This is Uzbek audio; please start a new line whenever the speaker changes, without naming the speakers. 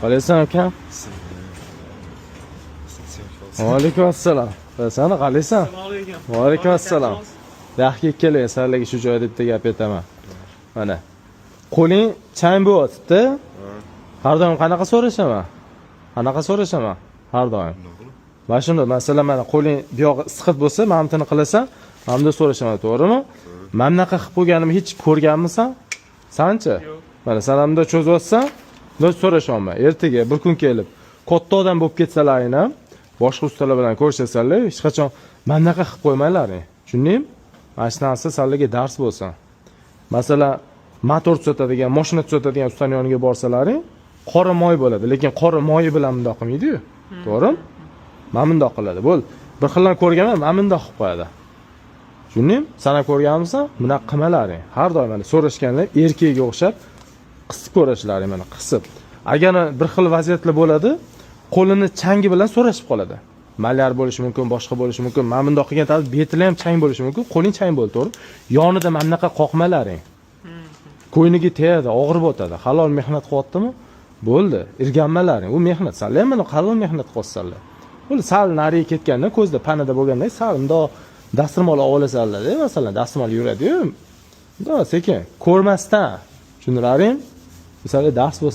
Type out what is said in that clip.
Qalaysan akam? Va alaykum assalom. Sana qalaysan? Va alaykum assalom. Yaxshi keling, sizlarga shu joyda bitta gap aytaman. Mana. Qo'ling chang bo'lyapti. Har doim qanaqa so'rashaman? Qanaqa so'rashaman? Har doim. Mana shunda, masalan, mana qo'ling bu yog'i siqit bo'lsa, mamtini qilasan, hamda so'rashaman, to'g'rimi? Mana bunaqa qilib qo'yganimni hech ko'rganmisan? Sanchi? Mana sanamda cho'zyapsan, do'st so'rashaman. Ertaga bir kun kelib, katta odam bo'lib ketsalaring ham, boshqa ustalar bilan ko'rishasizlar, hech qachon mana bunaqa qilib qo'ymaylaring. Tushundingmi? Mana shu narsa sizlarga dars bo'lsin. Masalan, motor sotadigan, mashina sotadigan ustaning yoniga borsalaring, qora moy bo'ladi, lekin qora moyi bilan bundoq qilmaydi-yu. To'g'rimi? Mana bundoq qiladi. Bo'l, bir xildan ko'rganman, mana bundoq qilib qo'yadi. Tushundingmi? Sana ko'rganmisan? Bunaqa qilmalaring. Har doim mana so'rashganda erkakga o'xshab qisib ko'rashlaring, mana qisib. Agar bir xil vaziyatlar bo'ladi, qo'lini changi bilan so'rashib qoladi. Malyar bo'lishi mumkin, boshqa bo'lishi mumkin. Mana bundoq qilgan taqdirda betili ham chang bo'lishi mumkin, qo'ling chang bo'ldi, to'g'ri? Yonida mana bunaqa qoqmalaring. Ko'yniga tegadi, og'rib o'tadi. Halol mehnat qilyaptimi? Bo'ldi, irganmalaring. U mehnat. Sizlar ham mana halol mehnat qilyapsizlar. Bo'ldi, sal nariga ketganda, ko'zda panada bo'lganda, sal bundoq dasturmol olasanlar, masalan, dasturmol yuradi-yu. Bundoq sekin, ko'rmasdan. Tushunlaring? Sizlarga dars bo'lsin.